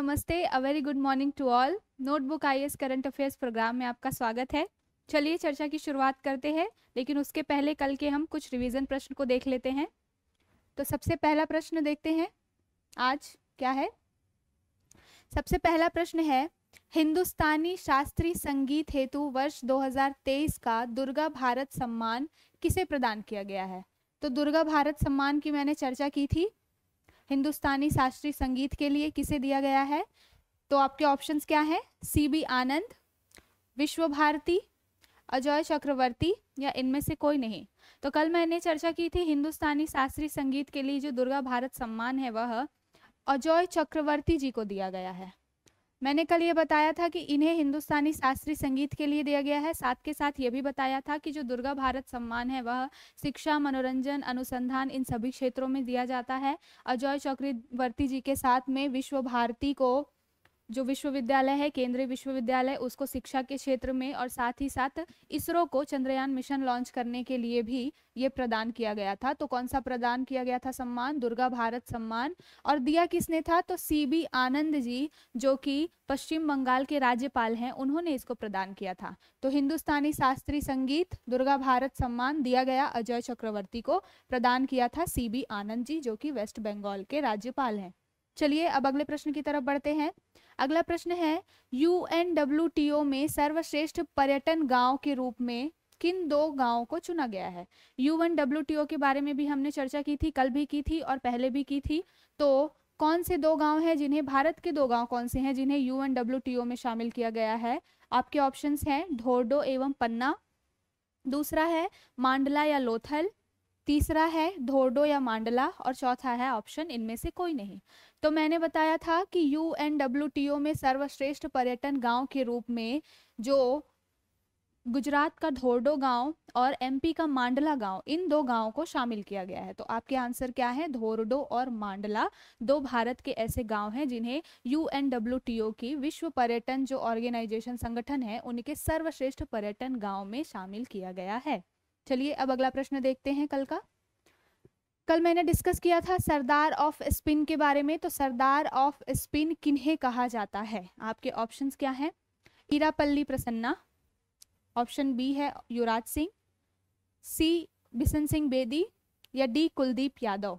नमस्ते, a very good morning to all. Notebook IAS current affairs programme में आपका स्वागत है। चलिए चर्चा की शुरुआत करते हैं, लेकिन उसके पहले कल के हम कुछ रिवीजन प्रश्न को देख लेते हैं। तो सबसे पहला प्रश्न देखते हैं आज क्या है। सबसे पहला प्रश्न है, हिंदुस्तानी शास्त्रीय संगीत हेतु वर्ष 2023 का दुर्गा भारत सम्मान किसे प्रदान किया गया है। तो दुर्गा भारत सम्मान की मैंने चर्चा की थी। हिंदुस्तानी शास्त्रीय संगीत के लिए किसे दिया गया है, तो आपके ऑप्शंस क्या हैं? सीबी आनंद, विश्व भारती, अजय चक्रवर्ती या इनमें से कोई नहीं। तो कल मैंने चर्चा की थी हिंदुस्तानी शास्त्रीय संगीत के लिए जो दुर्गा भारत सम्मान है वह अजय चक्रवर्ती जी को दिया गया है। मैंने कल ये बताया था कि इन्हें हिंदुस्तानी शास्त्रीय संगीत के लिए दिया गया है। साथ के साथ ये भी बताया था कि जो दुर्गा भारत सम्मान है वह शिक्षा, मनोरंजन, अनुसंधान इन सभी क्षेत्रों में दिया जाता है। अजय चक्रवर्ती जी के साथ में विश्व भारती को, जो विश्वविद्यालय है केंद्रीय विश्वविद्यालय, उसको शिक्षा के क्षेत्र में, और साथ ही साथ इसरो को चंद्रयान मिशन लॉन्च करने के लिए भी ये प्रदान किया गया था। तो कौन सा प्रदान किया गया था सम्मान? दुर्गा भारत सम्मान। और दिया किसने था? तो सीबी आनंद जी, जो कि पश्चिम बंगाल के राज्यपाल हैं, उन्होंने इसको प्रदान किया था। तो हिंदुस्तानी शास्त्रीय संगीत दुर्गा भारत सम्मान दिया गया अजय चक्रवर्ती को, प्रदान किया था सीबी आनंद जी, जो कि वेस्ट बंगाल के राज्यपाल हैं। चलिए अब अगले प्रश्न की तरफ बढ़ते हैं। अगला प्रश्न है, यूएनडब्ल्यूटीओ में सर्वश्रेष्ठ पर्यटन गांव के रूप में किन दो गांवों को चुना गया है। यूएनडब्ल्यूटीओ के बारे में भी हमने चर्चा की थी, कल भी की थी और पहले भी की थी। तो कौन से दो गांव हैं जिन्हें, भारत के दो गांव कौन से हैं जिन्हें यूएनडब्ल्यूटीओ में शामिल किया गया है? आपके ऑप्शंस हैं धोर्डो एवं पन्ना, दूसरा है मांडला या लोथल, तीसरा है धोर्डो या मांडला, और चौथा है ऑप्शन इनमें से कोई नहीं। तो मैंने बताया था कि यूएनडब्ल्यूटीओ में सर्वश्रेष्ठ पर्यटन गांव के रूप में जो गुजरात का धोर्डो गांव और एमपी का मांडला गांव, इन दो गांवों को शामिल किया गया है। तो आपके आंसर क्या है? धोर्डो और मांडला दो भारत के ऐसे गांव हैं जिन्हें यूएनडब्ल्यूटीओ की विश्व पर्यटन जो ऑर्गेनाइजेशन संगठन है उनके सर्वश्रेष्ठ पर्यटन गांव में शामिल किया गया है। चलिए अब अगला प्रश्न देखते हैं कल का। कल मैंने डिस्कस किया था सरदार ऑफ स्पिन के बारे में। तो सरदार ऑफ स्पिन किन्हें कहा जाता है? आपके ऑप्शंस क्या हैं? ईरापल्ली प्रसन्ना, ऑप्शन बी है युवराज सिंह, सी बिशन सिंह बेदी या डी कुलदीप यादव।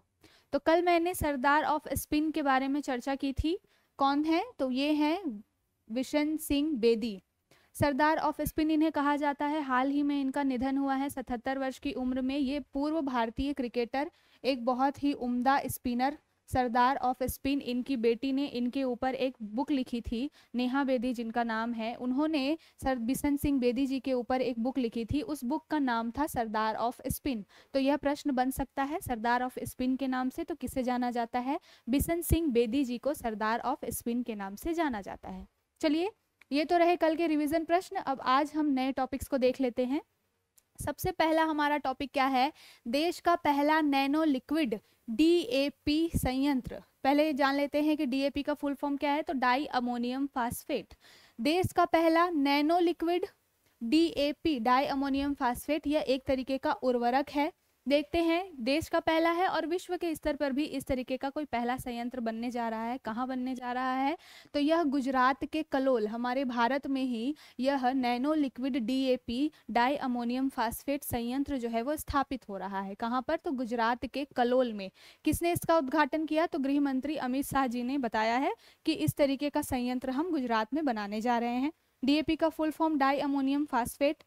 तो कल मैंने सरदार ऑफ स्पिन के बारे में चर्चा की थी। कौन है? तो ये हैं बिशन सिंह बेदी। सरदार ऑफ स्पिन इन्हें कहा जाता है। हाल ही में इनका निधन हुआ है 77 वर्ष की उम्र में। ये पूर्व भारतीय क्रिकेटर, एक बहुत ही उम्दा स्पिनर सरदार ऑफ स्पिन। इनकी बेटी ने इनके ऊपर एक बुक लिखी थी, नेहा बेदी जिनका नाम है, उन्होंने सर बिशन सिंह बेदी जी के ऊपर एक बुक लिखी थी। उस बुक का नाम था सरदार ऑफ स्पिन। तो यह प्रश्न बन सकता है, सरदार ऑफ स्पिन के नाम से तो किसे जाना जाता है? बिशन सिंह बेदी जी को सरदार ऑफ स्पिन के नाम से जाना जाता है। चलिए ये तो रहे कल के रिवीजन प्रश्न। अब आज हम नए टॉपिक्स को देख लेते हैं। सबसे पहला हमारा टॉपिक क्या है? देश का पहला नैनो लिक्विड डीएपी संयंत्र। पहले जान लेते हैं कि डीएपी का फुल फॉर्म क्या है। तो डाई अमोनियम फास्फेट। देश का पहला nano liquid DAP, di ammonium phosphate, यह एक तरीके का उर्वरक है। देखते हैं, देश का पहला है और विश्व के स्तर पर भी इस तरीके का कोई पहला संयंत्र बनने जा रहा है। कहाँ बनने जा रहा है? तो यह गुजरात के कलोल, हमारे भारत में ही यह nano liquid DAP, di ammonium phosphate संयंत्र जो है वो स्थापित हो रहा है। कहाँ पर? तो गुजरात के कलोल में। किसने इसका उद्घाटन किया? तो गृह मंत्री अमित शाह जी ने बताया है कि इस तरीके का संयंत्र हम गुजरात में बनाने जा रहे हैं। डीएपी का full form di ammonium phosphate.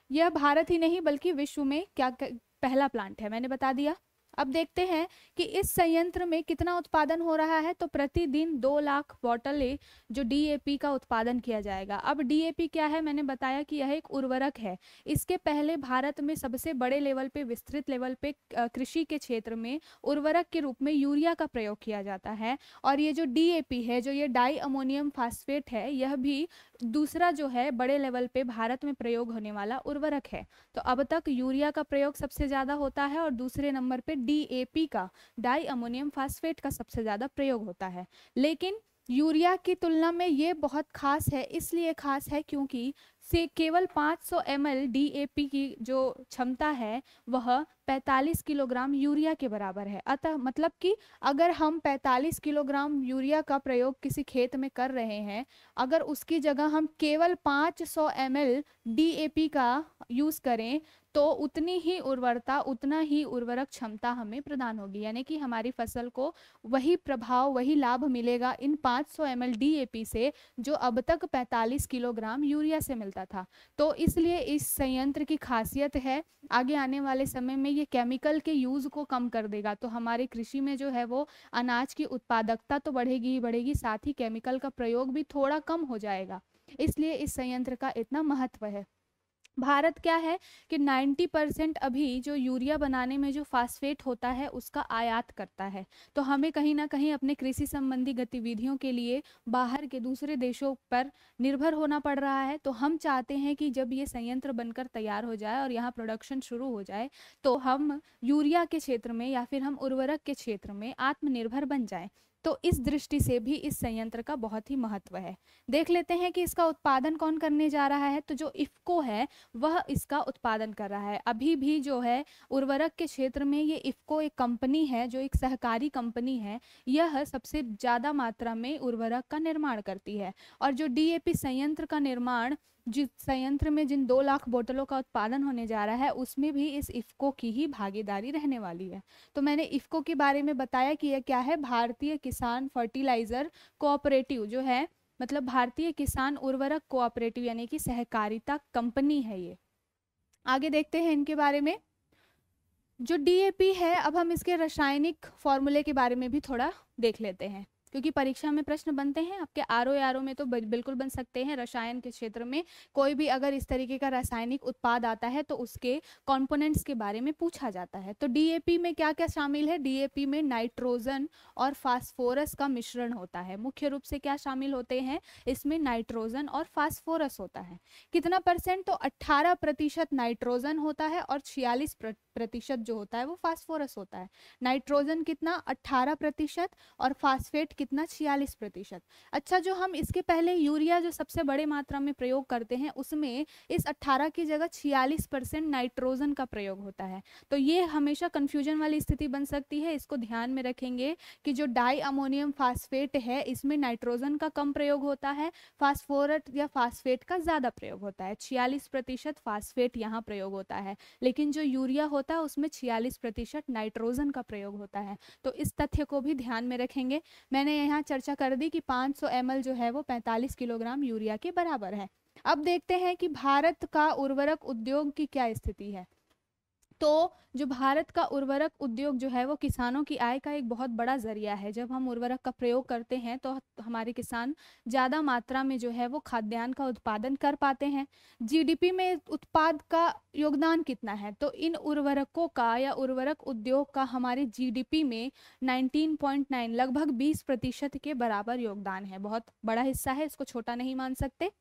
यह भारत ही नहीं बल्कि विश्व में क्या पहला प्लांट है, मैंने बता दिया। अब देखते हैं कि इस संयंत्र में कितना उत्पादन हो रहा है। तो प्रतिदिन 2 लाख बोतलें जो डीएपी का उत्पादन किया जाएगा। अब डीएपी क्या है? मैंने बताया कि यह एक उर्वरक है। इसके पहले भारत में सबसे बड़े लेवल पे, विस्तृत लेवल पे कृषि के क्षेत्र में उर्वरक के रूप में यूरिया का प्रयोग किया जाता है। और ये जो डीएपी है, जो ये डाई अमोनियम फास्फेट है, यह भी दूसरा जो है बड़े लेवल पे भारत में प्रयोग होने वाला उर्वरक है। तो अब तक यूरिया का प्रयोग सबसे ज्यादा होता है और दूसरे नंबर पे डीएपी का, डाई अमोनियम फास्फेट का सबसे ज्यादा प्रयोग होता है। लेकिन यूरिया की तुलना में ये बहुत खास है। इसलिए खास है क्योंकि से केवल 500 ml DAP की जो क्षमता है वह 45 किलोग्राम यूरिया के बराबर है। अतः मतलब कि अगर हम 45 किलोग्राम यूरिया का प्रयोग किसी खेत में कर रहे हैं, अगर उसकी जगह हम केवल 500 ml DAP का यूज करें तो उतनी ही उर्वरता, उतना ही उर्वरक क्षमता हमें प्रदान होगी, यानी कि हमारी फसल को वही प्रभाव, वही लाभ मिलेगा इन 500 ml DAP से जो अब तक 45 किलोग्राम यूरिया से मिलता था। तो इसलिए इस संयंत्र की खासियत है, आगे आने वाले समय में ये केमिकल के यूज को कम कर देगा। तो हमारे कृषि में जो है वो अनाज की उत्पादकता तो बढ़ेगी ही बढ़ेगी, साथ ही केमिकल का प्रयोग भी थोड़ा कम हो जाएगा। इसलिए इस संयंत्र का इतना महत्व है। भारत क्या है कि 90% अभी जो यूरिया बनाने में जो फास्फेट होता है उसका आयात करता है। तो हमें कहीं ना कहीं अपने कृषि संबंधी गतिविधियों के लिए बाहर के दूसरे देशों पर निर्भर होना पड़ रहा है। तो हम चाहते हैं कि जब ये संयंत्र बनकर तैयार हो जाए और यहाँ प्रोडक्शन शुरू हो जाए तो हम यूरिया के क्षेत्र में या फिर हम उर्वरक के क्षेत्र में आत्मनिर्भर बन जाएं। तो इस दृष्टि से भी इस संयंत्र का बहुत ही महत्व है। देख लेते हैं कि इसका उत्पादन कौन करने जा रहा है। तो जो इफ्को है वह इसका उत्पादन कर रहा है। अभी भी जो है उर्वरक के क्षेत्र में ये इफ्को एक कंपनी है, जो एक सहकारी कंपनी है, यह सबसे ज़्यादा मात्रा में उर्वरक का निर्माण करती है। और जो DAP संयंत्र का निर्माण, जिस संयंत्र में जिन 2 लाख बोतलों का उत्पादन होने जा रहा है उसमें भी इस इफ्को की ही भागीदारी रहने वाली है। तो मैंने इफ्को के बारे में बताया कि यह क्या है, भारतीय किसान फर्टिलाइजर कोऑपरेटिव जो है, मतलब भारतीय किसान उर्वरक कोऑपरेटिव यानी कि सहकारिता कंपनी है ये। आगे देखते हैं इनके बारे में। जो DAP है, अब हम इसके रासायनिक फॉर्मूले के बारे में भी थोड़ा देख लेते हैं, क्योंकि परीक्षा में प्रश्न बनते हैं आपके RO में तो बिल्कुल बन सकते हैं। रसायन के क्षेत्र में कोई भी अगर इस तरीके का रासायनिक उत्पाद आता है तो उसके कंपोनेंट्स के बारे में पूछा जाता है। तो DAP में क्या क्या शामिल है, DAP में नाइट्रोजन और फास्फोरस का मिश्रण होता है। मुख्य रूप से क्या शामिल होते हैं इसमें, नाइट्रोजन और फास्फोरस होता है। कितना परसेंट, तो 18% नाइट्रोजन होता है और 46% जो होता है वो फास्फोरस होता है। नाइट्रोजन कितना, 18% और फास्फेट कितना, 46%। अच्छा, जो हम इसके पहले यूरिया जो सबसे बड़े मात्रा में प्रयोग करते हैं उसमें इस 18 की जगह 46% नाइट्रोजन का प्रयोग होता है। तो ये हमेशा कंफ्यूजन वाली स्थिति बन सकती है। इसको ध्यान में रखेंगे कि जो डाई अमोनियम फास्फेट है इसमें नाइट्रोजन का कम प्रयोग होता है, फास्फोरस या फास्फेट का ज्यादा प्रयोग होता है। 46% फास्फेट यहाँ प्रयोग होता है, लेकिन जो यूरिया होता है उसमें 46% नाइट्रोजन का प्रयोग होता है। तो इस तथ्य को भी ध्यान में रखेंगे। मैंने यहाँ चर्चा कर दी कि 500 ml जो है वो 45 किलोग्राम यूरिया के बराबर है। अब देखते हैं कि भारत का उर्वरक उद्योग की क्या स्थिति है। तो जो भारत का उर्वरक उद्योग जो है वो किसानों की आय का एक बहुत बड़ा जरिया है। जब हम उर्वरक का प्रयोग करते हैं तो हमारे किसान ज़्यादा मात्रा में जो है वो खाद्यान्न का उत्पादन कर पाते हैं। GDP में उत्पाद का योगदान कितना है, तो इन उर्वरकों का या उर्वरक उद्योग का हमारे GDP में 19.9 लगभग 20% के बराबर योगदान है। बहुत बड़ा हिस्सा है, इसको छोटा नहीं मान सकते।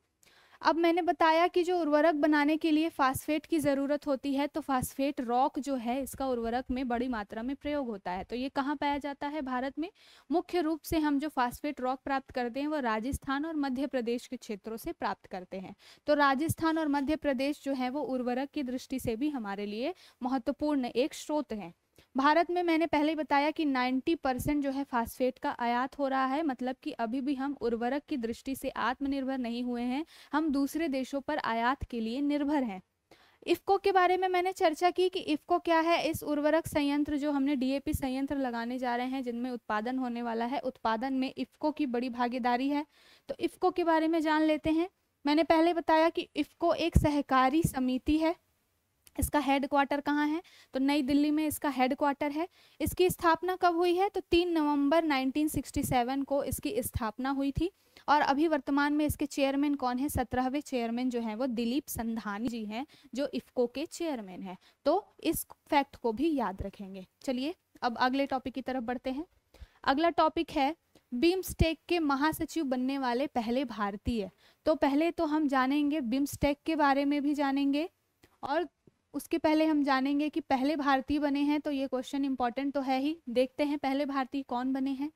अब मैंने बताया कि जो उर्वरक बनाने के लिए फास्फेट की ज़रूरत होती है, तो फास्फेट रॉक जो है इसका उर्वरक में बड़ी मात्रा में प्रयोग होता है। तो ये कहाँ पाया जाता है भारत में, मुख्य रूप से हम जो फास्फेट रॉक प्राप्त करते हैं वो राजस्थान और मध्य प्रदेश के क्षेत्रों से प्राप्त करते हैं। तो राजस्थान और मध्य प्रदेश जो है वो उर्वरक की दृष्टि से भी हमारे लिए महत्वपूर्ण एक स्रोत है। भारत में मैंने पहले ही बताया कि 90% जो है फास्फेट का आयात हो रहा है, मतलब कि अभी भी हम उर्वरक की दृष्टि से आत्मनिर्भर नहीं हुए हैं, हम दूसरे देशों पर आयात के लिए निर्भर हैं। इफ्को के बारे में मैंने चर्चा की कि इफ्को क्या है। इस उर्वरक संयंत्र जो हमने DAP संयंत्र लगाने जा रहे हैं जिनमें उत्पादन होने वाला है, उत्पादन में इफ्को की बड़ी भागीदारी है। तो इफ्को के बारे में जान लेते हैं। मैंने पहले बताया कि इफ्को एक सहकारी समिति है। इसका हेडक्वार्टर कहाँ है, तो नई दिल्ली में इसका हेडक्वार्टर है। इसकी स्थापना कब हुई है, तो 3 नवंबर 1967 को इसकी स्थापना हुई थी। और अभी वर्तमान में इसके चेयरमैन कौन है, 17वें चेयरमैन जो है वो दिलीप संधानी जी हैं, जो इफ्को के चेयरमैन हैं। तो इस फैक्ट को भी याद रखेंगे। चलिए अब अगले टॉपिक की तरफ बढ़ते हैं। अगला टॉपिक है बिम्स्टेक के महासचिव बनने वाले पहले भारतीय। तो पहले तो हम जानेंगे बिम्स्टेक के बारे में भी जानेंगे, और उसके पहले हम जानेंगे कि पहले भारतीय बने हैं। तो ये क्वेश्चन इंपॉर्टेंट तो है ही, देखते हैं पहले भारतीय कौन बने हैं।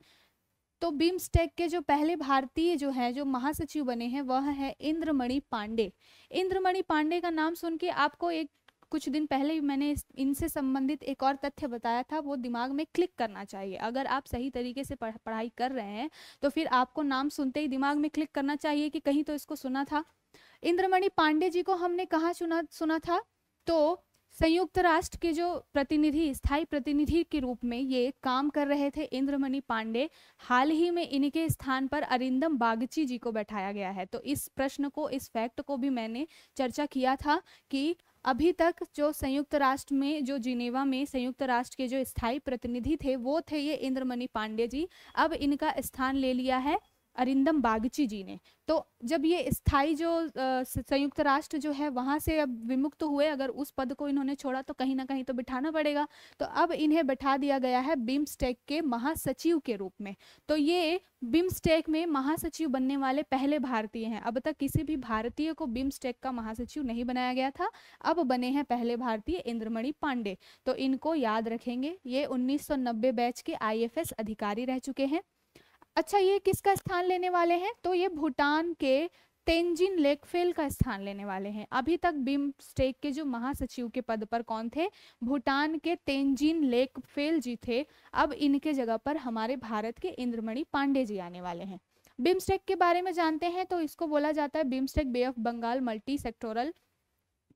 तो बिम्स्टेक के जो पहले भारतीय जो है जो महासचिव बने हैं वह है इंद्रमणि पांडे। इंद्रमणि पांडे का नाम सुन के आपको एक कुछ दिन पहले ही मैंने इनसे संबंधित एक और तथ्य बताया था, वो दिमाग में क्लिक करना चाहिए। अगर आप सही तरीके से पढ़ाई कर रहे हैं तो फिर आपको नाम सुनते ही दिमाग में क्लिक करना चाहिए कि कहीं तो इसको सुना था। इंद्रमणि पांडे जी को हमने कहाँ सुना था? तो संयुक्त राष्ट्र के जो प्रतिनिधि, स्थायी प्रतिनिधि के रूप में ये काम कर रहे थे इंद्रमणि पांडे। हाल ही में इनके स्थान पर अरिंदम बागची जी को बैठाया गया है। तो इस प्रश्न को, इस फैक्ट को भी मैंने चर्चा किया था कि अभी तक जो संयुक्त राष्ट्र में, जो जिनेवा में संयुक्त राष्ट्र के जो स्थायी प्रतिनिधि थे वो थे ये इंद्रमणि पांडे जी। अब इनका स्थान ले लिया है अरिंदम बागची जी ने। तो जब ये स्थायी जो संयुक्त राष्ट्र जो है वहां से अब विमुक्त हुए, अगर उस पद को इन्होंने छोड़ा तो कहीं ना कहीं तो बिठाना पड़ेगा। तो अब इन्हें बैठा दिया गया है बिम्स्टेक के महासचिव के रूप में। तो ये बिम्स्टेक में महासचिव बनने वाले पहले भारतीय हैं। अब तक किसी भी भारतीय को बिम्स्टेक का महासचिव नहीं बनाया गया था, अब बने हैं पहले भारतीय इंद्रमणि पांडे। तो इनको याद रखेंगे। ये 1990 बैच के IFS अधिकारी रह चुके हैं। अच्छा, ये किसका स्थान लेने वाले हैं? तो ये भूटान के तेंजिन लेकफेल का स्थान लेने वाले हैं। अभी तक बिम्स्टेक के जो महासचिव के पद पर कौन थे? भूटान के तेंजिन लेकफेल जी थे। अब इनके जगह पर हमारे भारत के इंद्रमणि पांडे जी आने वाले हैं। बिम्स्टेक के बारे में जानते हैं तो इसको बोला जाता है BIMSTEC bay of Bengal multi sectoral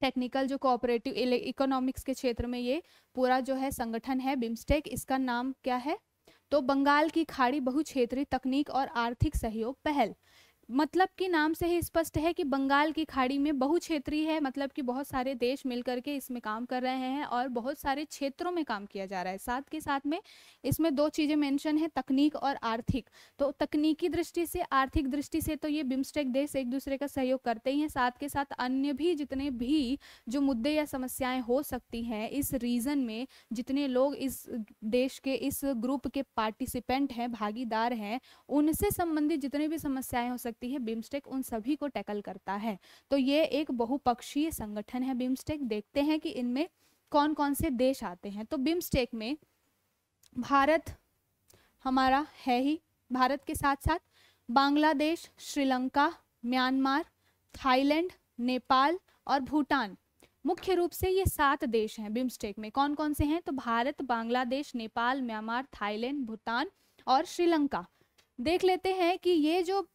technical जो कोऑपरेटिव इकोनॉमिक्स के क्षेत्र में ये पूरा जो है संगठन है बिम्स्टेक। इसका नाम क्या है? तो बंगाल की खाड़ी बहुक्षेत्रीय तकनीक और आर्थिक सहयोग पहल। मतलब कि नाम से ही स्पष्ट है कि बंगाल की खाड़ी में बहुक्षेत्रीय है, मतलब कि बहुत सारे देश मिलकर के इसमें काम कर रहे हैं और बहुत सारे क्षेत्रों में काम किया जा रहा है। साथ के साथ में इसमें दो चीजें मेंशन है, तकनीक और आर्थिक। तो तकनीकी दृष्टि से, आर्थिक दृष्टि से तो ये बिम्स्टेक देश एक दूसरे का सहयोग करते ही हैं। साथ के साथ अन्य भी जितने भी जो मुद्दे या समस्याएं हो सकती हैं इस रीजन में, जितने लोग इस देश के, इस ग्रुप के पार्टिसिपेंट हैं, भागीदार हैं, उनसे संबंधित जितने भी समस्याएं हो सकती है बिम्स्टेक उन सभी को टैकल करता है। तो ये एक बहुपक्षीय संगठन है बिम्स्टेक। देखते हैं कि इनमें कौन कौन से देश आते हैं। तो बिम्स्टेक में भारत हमारा है ही, भारत के साथ साथ बांग्लादेश, श्रीलंका, म्यांमार, थाईलैंड, नेपाल और भूटान, मुख्य रूप से ये 7 देश हैं बिम्स्टेक में। कौन कौन से हैं? तो भारत, बांग्लादेश, नेपाल, म्यांमार, थाईलैंड, भूटान और श्रीलंका। देख लेते हैं कि ये जो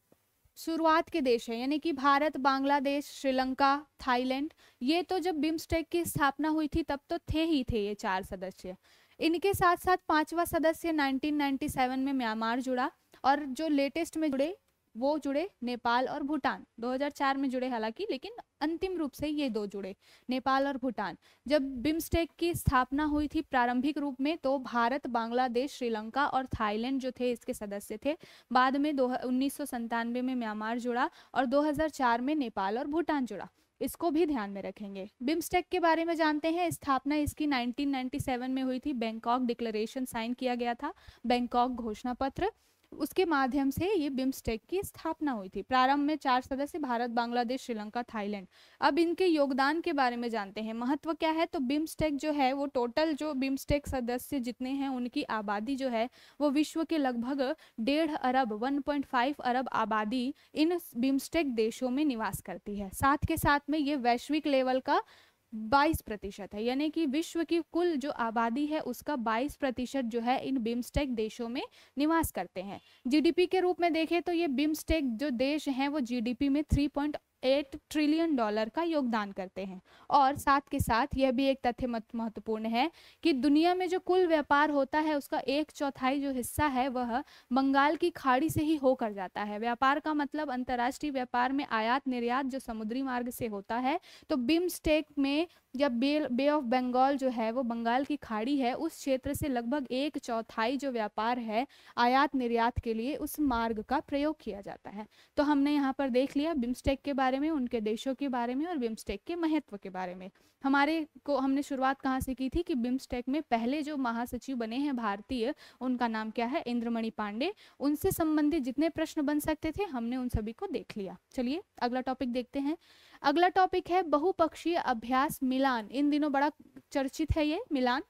शुरुआत के देश है, यानी कि भारत, बांग्लादेश, श्रीलंका, थाईलैंड, ये तो जब बिम्स्टेक की स्थापना हुई थी तब तो थे ही थे ये 4 सदस्य। इनके साथ साथ 5वां सदस्य 1997 में म्यांमार जुड़ा, और जो लेटेस्ट में जुड़े वो जुड़े नेपाल और भूटान। 2004 में जुड़े हालांकि, लेकिन अंतिम रूप से ये 2 जुड़े, नेपाल और भूटान। जब बिम्स्टेक की स्थापना हुई थी प्रारंभिक रूप में तो भारत, बांग्लादेश, श्रीलंका और थाईलैंड जो थे इसके सदस्य थे। बाद में 1997 में म्यांमार जुड़ा और 2004 में नेपाल और भूटान जुड़ा। इसको भी ध्यान में रखेंगे। बिम्स्टेक के बारे में जानते हैं। स्थापना इसकी 1997 में हुई थी। बैंकॉक डिक्लेरेशन साइन किया गया था, बैंकॉक घोषणा पत्र, उसके माध्यम से ये बिम्स्टेक की स्थापना हुई थी। प्रारंभ में 4 सदस्य, भारत, बांग्लादेश, श्रीलंका, थाईलैंड। अब इनके योगदान के बारे में जानते हैं। महत्व क्या है? तो बिम्स्टेक जो है वो टोटल जो बिम्स्टेक सदस्य जितने हैं उनकी आबादी जो है वो विश्व के लगभग 1.5 अरब 1.5 अरब आबादी इन बिम्स्टेक देशों में निवास करती है। साथ के साथ में ये वैश्विक लेवल का 22% है, यानी कि विश्व की कुल जो आबादी है उसका 22% जो है इन बिम्स्टेक देशों में निवास करते हैं। जीडीपी के रूप में देखें तो ये बिम्स्टेक जो देश हैं वो जीडीपी में 3.8 ट्रिलियन डॉलर का योगदान करते हैं। और साथ के साथ यह भी एक तथ्य महत्वपूर्ण है कि दुनिया में जो कुल व्यापार होता है उसका 1/4 जो हिस्सा है वह बंगाल की खाड़ी से ही होकर जाता है। व्यापार का मतलब अंतर्राष्ट्रीय व्यापार में आयात निर्यात जो समुद्री मार्ग से होता है। तो बिम्स्टेक में जब बे ऑफ बंगाल जो है वो बंगाल की खाड़ी है, उस क्षेत्र से लगभग 1/4 जो व्यापार है आयात निर्यात के लिए उस मार्ग का प्रयोग किया जाता है। तो हमने यहाँ पर देख लिया बिम्स्टेक के बारे में, उनके देशों के बारे में और बिम्स्टेक के महत्व के बारे में। हमने शुरुआत कहाँ से की थी कि बिम्स्टेक में पहले जो महासचिव बने हैं भारतीय, उनका नाम क्या है? इंद्रमणि पांडे। उनसे संबंधित जितने प्रश्न बन सकते थे हमने उन सभी को देख लिया। चलिए अगला टॉपिक देखते हैं। अगला टॉपिक है बहुपक्षीय अभ्यास मिलान। इन दिनों बड़ा चर्चित है ये मिलान,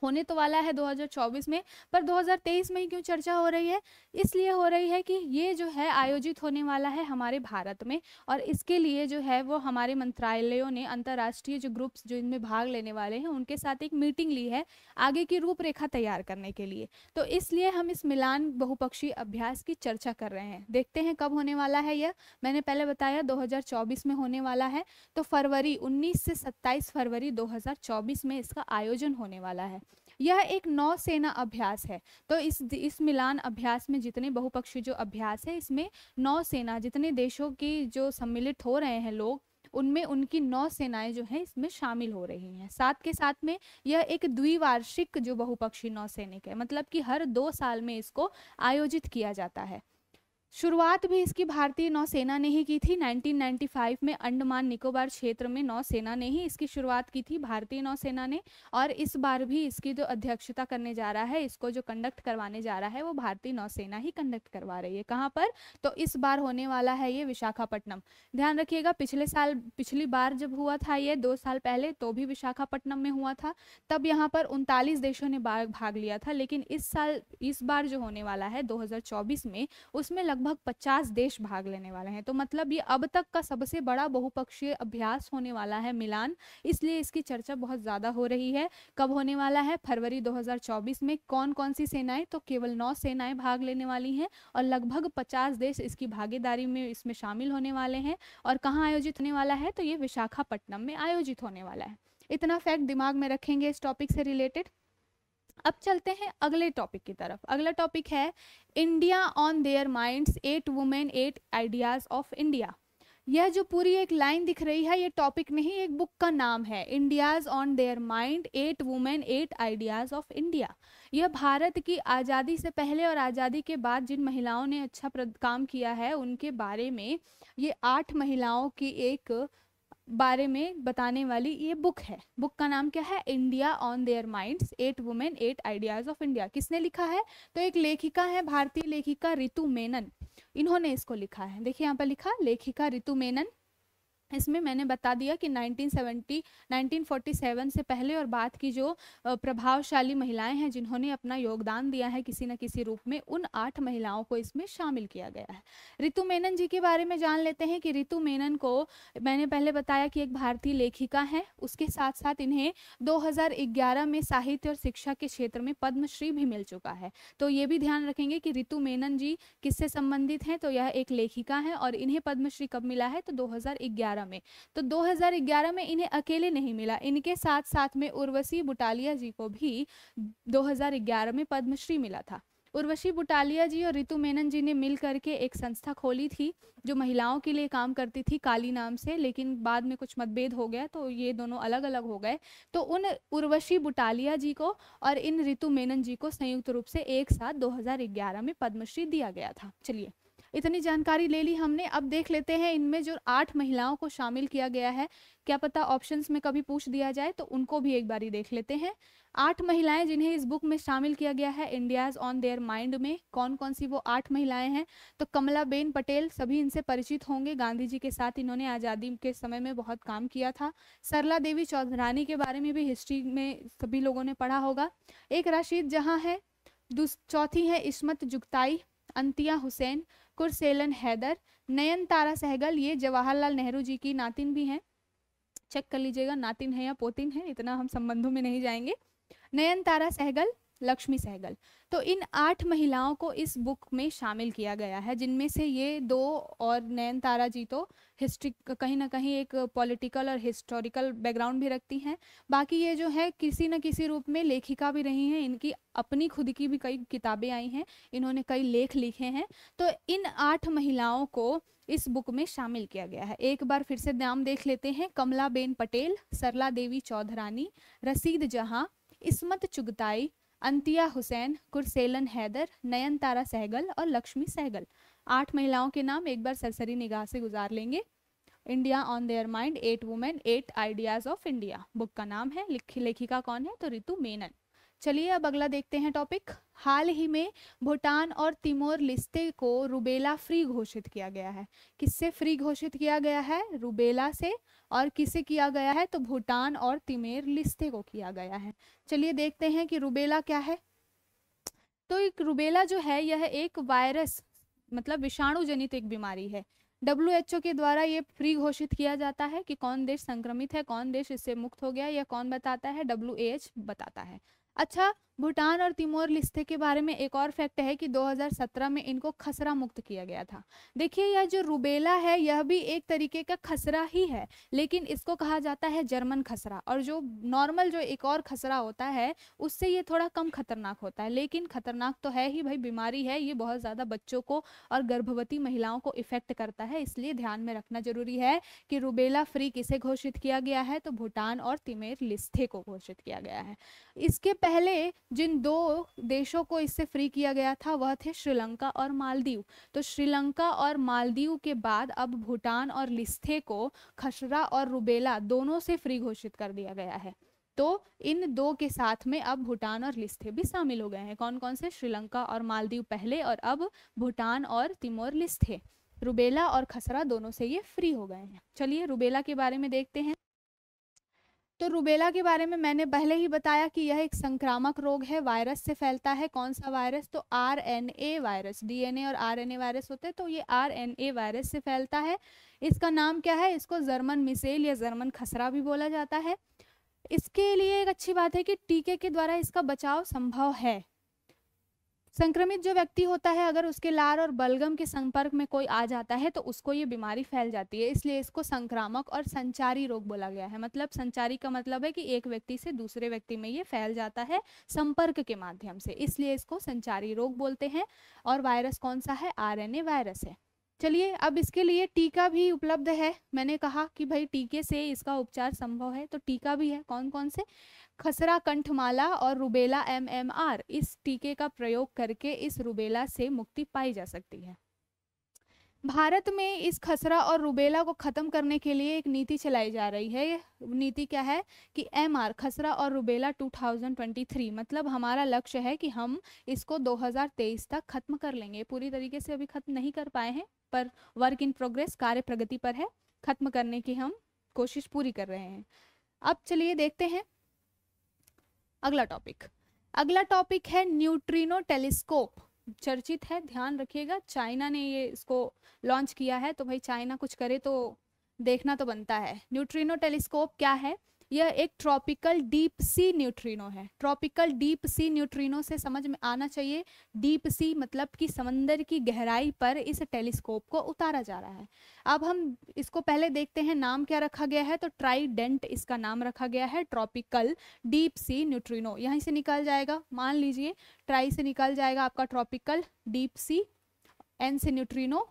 होने तो वाला है 2024 में, पर 2023 में ही क्यों चर्चा हो रही है? इसलिए हो रही है कि ये जो है आयोजित होने वाला है हमारे भारत में, और इसके लिए जो है वो हमारे मंत्रालयों ने अंतर्राष्ट्रीय जो ग्रुप्स जो इनमें भाग लेने वाले हैं उनके साथ एक मीटिंग ली है आगे की रूपरेखा तैयार करने के लिए। तो इसलिए हम इस मिलान बहुपक्षीय अभ्यास की चर्चा कर रहे हैं। देखते हैं कब होने वाला है यह। मैंने पहले बताया 2024 में होने वाला है, तो फरवरी 19 से 27 फरवरी 2024 में इसका आयोजन होने वाला है। यह एक नौसेना अभ्यास है। तो इस मिलान अभ्यास में जितने बहुपक्षीय जो अभ्यास है इसमें नौसेना जितने देशों की जो सम्मिलित हो रहे हैं लोग, उनमें उनकी नौसेनाएं जो हैं इसमें शामिल हो रही हैं। साथ के साथ में यह एक द्विवार्षिक जो बहुपक्षीय नौसैनिक है, मतलब कि हर 2 साल में इसको आयोजित किया जाता है। शुरुआत भी इसकी भारतीय नौसेना ने ही की थी। 1995 में अंडमान निकोबार क्षेत्र में नौसेना ने ही इसकी शुरुआत की थी, भारतीय नौसेना ने। और इस बार भी इसकी जो अध्यक्षता करने जा रहा है, इसको जो कंडक्ट करवाने जा रहा है वो भारतीय नौसेना ही कंडक्ट करवा रही है। कहाँ पर? तो इस बार होने वाला है ये विशाखापट्टनम। ध्यान रखिएगा, पिछली बार जब हुआ था ये 2 साल पहले, तो भी विशाखापट्टनम में हुआ था। तब यहाँ पर 39 देशों ने भाग लिया था। लेकिन इस बार जो होने वाला है 2024 में, उसमें लगभग 50 देश भाग लेने वाले हैं। तो मतलब ये अब तक का सबसे बड़ा बहुपक्षीय अभ्यास होने वाला है मिलान, इसलिए इसकी चर्चा बहुत ज्यादा हो रही है। कब होने वाला है? फरवरी 2024 में। कौन कौन सी सेनाएं? तो केवल 9 सेनाएं भाग लेने वाली हैं और लगभग 50 देश इसकी भागीदारी में इसमें शामिल होने वाले हैं। और कहाँ आयोजित होने वाला है? तो ये विशाखापट्टनम में आयोजित होने वाला है। इतना फैक्ट दिमाग में रखेंगे इस टॉपिक से रिलेटेड। अब चलते हैं अगले टॉपिक की तरफ। अगला टॉपिक है India on their minds 8 women 8 ideas of India. यह जो पूरी एक लाइन दिख रही है ये टॉपिक नहीं, एक बुक का नाम है, India's on their mind 8 women 8 ideas of India. यह भारत की आज़ादी से पहले और आज़ादी के बाद जिन महिलाओं ने अच्छा काम किया है उनके बारे में ये 8 महिलाओं की एक बारे में बताने वाली ये बुक है। बुक का नाम क्या है? India on their minds 8 women 8 ideas of India. किसने लिखा है? तो एक लेखिका है, भारतीय लेखिका रितु मेनन, इन्होंने इसको लिखा है। देखिए यहाँ पर लिखा लेखिका रितु मेनन। इसमें मैंने बता दिया कि 1947 से पहले और बाद की जो प्रभावशाली महिलाएं हैं जिन्होंने अपना योगदान दिया है किसी न किसी रूप में, उन 8 महिलाओं को इसमें शामिल किया गया है। रितु मेनन जी के बारे में जान लेते हैं कि रितु मेनन को मैंने पहले बताया कि एक भारतीय लेखिका है, उसके साथ साथ इन्हें 2011 में साहित्य और शिक्षा के क्षेत्र में पद्मश्री भी मिल चुका है। तो ये भी ध्यान रखेंगे कि रितु मेनन जी किससे संबंधित हैं, तो यह एक लेखिका है और इन्हें पद्मश्री कब मिला है? तो 2011 में। तो 2011 में इन्हें अकेले नहीं मिला, इनके साथ साथ में उर्वशी बुटालिया जी को भी 2011 में पद्मश्री मिला था। उर्वशी बुटालिया जी और रितु मेनन जी ने मिल करके एक संस्था खोली थी जो महिलाओं के लिए काम करती थी, काली नाम से, लेकिन बाद में कुछ मतभेद हो गया तो ये दोनों अलग अलग हो गए। तो उन उर्वशी बुटालिया जी को और इन रितु मेनन जी को संयुक्त रूप से एक साथ 2011 में पद्मश्री दिया गया था। चलिए इतनी जानकारी ले ली हमने। अब देख लेते हैं इनमें जो 8 महिलाओं को शामिल किया गया है, क्या पता ऑप्शंस में कभी पूछ दिया जाए तो उनको भी एक बारी देख लेते हैं। 8 महिलाएं जिन्हें इस बुक में शामिल किया गया है इंडियाज ऑन देयर माइंड में, कौन कौन सी वो 8 महिलाएं हैं? तो कमलाबेन पटेल, सभी इनसे परिचित होंगे, गांधी जी के साथ इन्होंने आज़ादी के समय में बहुत काम किया था। सरला देवी चौधरानी के बारे में भी हिस्ट्री में सभी लोगों ने पढ़ा होगा। एक राशिद जहां है, चौथी है इस्मत जुगताई, अंतिया हुसैन, कुरसेलन हैदर, नयनतारा सहगल, ये जवाहरलाल नेहरू जी की नातिन भी हैं, चेक कर लीजिएगा नातिन है या पोतिन है, इतना हम संबंधों में नहीं जाएंगे। नयनतारा सहगल, लक्ष्मी सहगल। तो इन 8 महिलाओं को इस बुक में शामिल किया गया है, जिनमें से ये 2 और नयनतारा जी तो हिस्ट्री कहीं ना कहीं एक पॉलिटिकल और हिस्टोरिकल बैकग्राउंड भी रखती हैं। बाकी ये जो है किसी न किसी रूप में लेखिका भी रही हैं, इनकी अपनी खुद की भी कई किताबें आई हैं, इन्होंने कई लेख लिखे हैं। तो इन 8 महिलाओं को इस बुक में शामिल किया गया है। एक बार फिर से नाम देख लेते हैं, कमलाबेन पटेल, सरला देवी चौधरानी, रसीद जहां, इस्मत चुगताई, अंतिया हुसैन, कुरसेलन हैदर, नयनतारा सहगल और लक्ष्मी सहगल। 8 महिलाओं के नाम एक बार सरसरी निगाह से गुजार लेंगे। India on their mind 8 women 8 ideas of India book का नाम है। लेखिका कौन है? तो रितु मेनन। चलिए अब अगला देखते हैं टॉपिक। हाल ही में भूटान और तिमोर लिस्ते को रूबेला फ्री घोषित किया गया है। किससे फ्री घोषित किया गया है? रूबेला से। और किसे किया गया है? तो भूटान और तिमोर लिस्ते को किया गया है। चलिए देखते हैं कि रूबेला क्या है। तो एक रूबेला जो है यह एक वायरस मतलब विषाणु जनित एक बीमारी है। WHO के द्वारा ये फ्री घोषित किया जाता है कि कौन देश संक्रमित है, कौन देश इससे मुक्त हो गया, यह कौन बताता है? WH बताता है। अच्छा, भूटान और तिमोर लिस्ते के बारे में एक और फैक्ट है कि 2017 में इनको खसरा मुक्त किया गया था। देखिए यह जो रूबेला है यह भी एक तरीके का खसरा ही है, लेकिन इसको कहा जाता है जर्मन खसरा। और जो नॉर्मल जो एक और खसरा होता है उससे ये थोड़ा कम खतरनाक होता है, लेकिन खतरनाक तो है ही भाई, बीमारी है ये, बहुत ज़्यादा बच्चों को और गर्भवती महिलाओं को इफेक्ट करता है। इसलिए ध्यान में रखना जरूरी है कि रूबेला फ्री किसे घोषित किया गया है? तो भूटान और तिमोर लिस्ते को घोषित किया गया है। इसके पहले जिन दो देशों को इससे फ्री किया गया था वह थे श्रीलंका और मालदीव। तो श्रीलंका और मालदीव के बाद अब भूटान और लिस्ते को खसरा और रूबेला दोनों से फ्री घोषित कर दिया गया है। तो इन दो के साथ में अब भूटान और लिस्ते भी शामिल हो गए हैं। कौन कौन से? श्रीलंका और मालदीव पहले, और अब भूटान और तिमोर लिस्ते। रूबेला और खसरा दोनों से ये फ्री हो गए हैं। चलिए रूबेला के बारे में देखते हैं। तो रूबेला के बारे में मैंने पहले ही बताया कि यह एक संक्रामक रोग है, वायरस से फैलता है। कौन सा वायरस? तो RNA वायरस। DNA और RNA वायरस होते हैं, तो ये RNA वायरस से फैलता है। इसका नाम क्या है? इसको जर्मन मिसेल या जर्मन खसरा भी बोला जाता है। इसके लिए एक अच्छी बात है कि टीके के द्वारा इसका बचाव संभव है। संक्रमित जो व्यक्ति होता है अगर उसके लार और बलगम के संपर्क में कोई आ जाता है तो उसको ये बीमारी फैल जाती है, इसलिए इसको संक्रामक और संचारी रोग बोला गया है। मतलब संचारी का मतलब है कि एक व्यक्ति से दूसरे व्यक्ति में ये फैल जाता है संपर्क के माध्यम से, इसलिए इसको संचारी रोग बोलते हैं। और वायरस कौन सा है? RNA वायरस है। चलिए अब इसके लिए टीका भी उपलब्ध है। मैंने कहा कि भाई टीके से इसका उपचार संभव है, तो टीका भी है। कौन कौन से? खसरा कंठमाला और रूबेला MMR। इस टीके का प्रयोग करके इस रूबेला से मुक्ति पाई जा सकती है। भारत में इस खसरा और रूबेला को खत्म करने के लिए एक नीति चलाई जा रही है। ये नीति क्या है? कि MR खसरा और रूबेला 2023, मतलब हमारा लक्ष्य है कि हम इसको 2023 तक खत्म कर लेंगे। पूरी तरीके से अभी खत्म नहीं कर पाए हैं, पर वर्क इन प्रोग्रेस, कार्य प्रगति पर है। खत्म करने की हम कोशिश पूरी कर रहे हैं। अब चलिए देखते हैं अगला टॉपिक। अगला टॉपिक है न्यूट्रिनो टेलीस्कोप। चर्चित है, ध्यान रखिएगा। चाइना ने ये इसको लॉन्च किया है, तो भाई चाइना कुछ करे तो देखना तो बनता है। न्यूट्रिनो टेलीस्कोप क्या है? यह एक ट्रॉपिकल डीप सी न्यूट्रिनो है। ट्रॉपिकल डीप सी न्यूट्रिनो से समझ में आना चाहिए, डीप सी मतलब कि समंदर की गहराई पर इस टेलीस्कोप को उतारा जा रहा है। अब हम इसको पहले देखते हैं नाम क्या रखा गया है। तो ट्राइडेंट इसका नाम रखा गया है, ट्रॉपिकल डीप सी न्यूट्रिनो। यहीं से निकल जाएगा, मान लीजिए ट्राई से निकल जाएगा आपका ट्रॉपिकल, डीप सी, एन से न्यूट्रिनो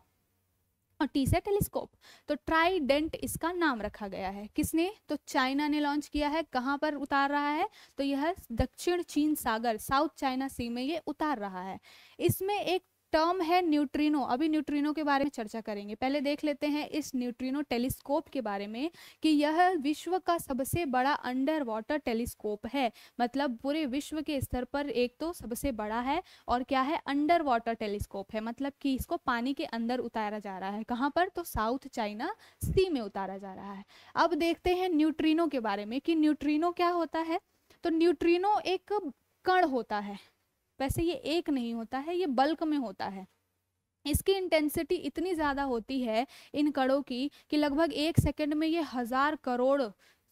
और टी से टेलीस्कोप। तो ट्राइडेंट इसका नाम रखा गया है। किसने? तो चाइना ने लॉन्च किया है। कहाँ पर उतार रहा है? तो यह दक्षिण चीन सागर, साउथ चाइना सी में ये उतार रहा है। इसमें एक टर्म है न्यूट्रिनो। अभी न्यूट्रिनो के बारे में चर्चा करेंगे। पहले देख लेते हैं इस न्यूट्रिनो टेलीस्कोप के बारे में कि यह विश्व का सबसे बड़ा अंडर वाटर टेलीस्कोप है। मतलब पूरे विश्व के स्तर पर एक तो सबसे बड़ा है, और क्या है? अंडर वाटर टेलीस्कोप है। मतलब कि इसको पानी के अंदर उतारा जा रहा है। कहाँ पर? तो साउथ चाइना सी में उतारा जा रहा है। अब देखते हैं न्यूट्रिनो के बारे में कि न्यूट्रिनो क्या होता है। तो न्यूट्रिनो एक कण होता है। वैसे ये एक नहीं होता है, ये बल्क में होता है। इसकी इंटेंसिटी इतनी ज़्यादा होती है इन कणों की कि लगभग 1 सेकंड में ये 1000 करोड़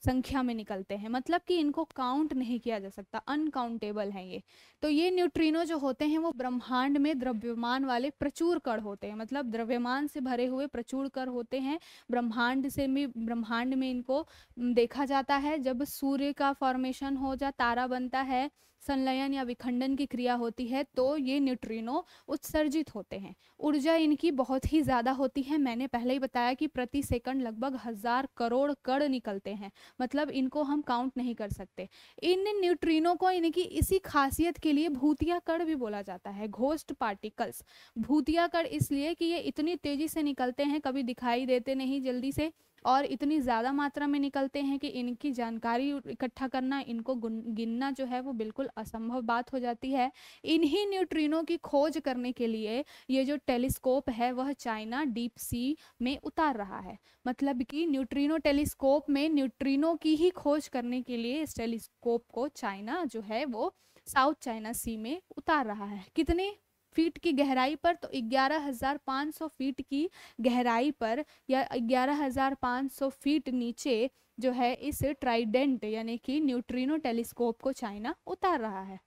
संख्या में निकलते हैं। मतलब कि इनको काउंट नहीं किया जा सकता, अनकाउंटेबल हैं ये। तो ये न्यूट्रिनो जो होते हैं वो ब्रह्मांड में द्रव्यमान वाले प्रचुर कण होते हैं। मतलब द्रव्यमान से भरे हुए प्रचुर कण होते हैं। ब्रह्मांड में इनको देखा जाता है। जब सूर्य का फॉर्मेशन हो जा, तारा बनता है, संलयन या विखंडन की क्रिया होती है, तो ये न्यूट्रिनो उत्सर्जित होते हैं। ऊर्जा इनकी बहुत ही ज़्यादा होती है। मैंने पहले ही बताया कि प्रति सेकंड लगभग 1000 करोड़ कण निकलते हैं। मतलब इनको हम काउंट नहीं कर सकते। इन न्यूट्रिनो को इनकी इसी खासियत के लिए भूतिया कण भी बोला जाता है, घोस्ट पार्टिकल्स। भूतिया कण इसलिए कि ये इतनी तेजी से निकलते हैं, कभी दिखाई देते नहीं जल्दी से, और इतनी ज़्यादा मात्रा में निकलते हैं कि इनकी जानकारी इकट्ठा करना, इनको गिनना जो है वो बिल्कुल असंभव बात हो जाती है। इन्हीं न्यूट्रिनो की खोज करने के लिए ये जो टेलीस्कोप है वह चाइना डीप सी में उतार रहा है। मतलब कि न्यूट्रिनो टेलीस्कोप में न्यूट्रिनो की ही खोज करने के लिए इस टेलीस्कोप को चाइना जो है वो साउथ चाइना सी में उतार रहा है। कितने फीट की गहराई पर? तो 11,500 फीट की गहराई पर, या 11,500 फीट नीचे जो है इस ट्राइडेंट यानी कि न्यूट्रिनो टेलीस्कोप को चाइना उतार रहा है।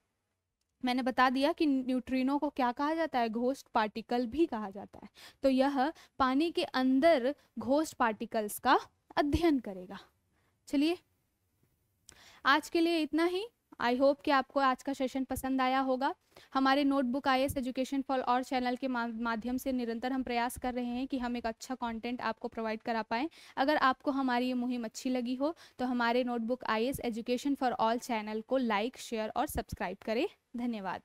मैंने बता दिया कि न्यूट्रिनो को क्या कहा जाता है, घोस्ट पार्टिकल भी कहा जाता है। तो यह पानी के अंदर घोस्ट पार्टिकल्स का अध्ययन करेगा। चलिए आज के लिए इतना ही। आई होप कि आपको आज का सेशन पसंद आया होगा। हमारे notebook IAS education for all channel के माध्यम से निरंतर हम प्रयास कर रहे हैं कि हम एक अच्छा कंटेंट आपको प्रोवाइड करा पाएँ। अगर आपको हमारी ये मुहिम अच्छी लगी हो तो हमारे notebook IAS education for all channel को लाइक, शेयर और सब्सक्राइब करें। धन्यवाद।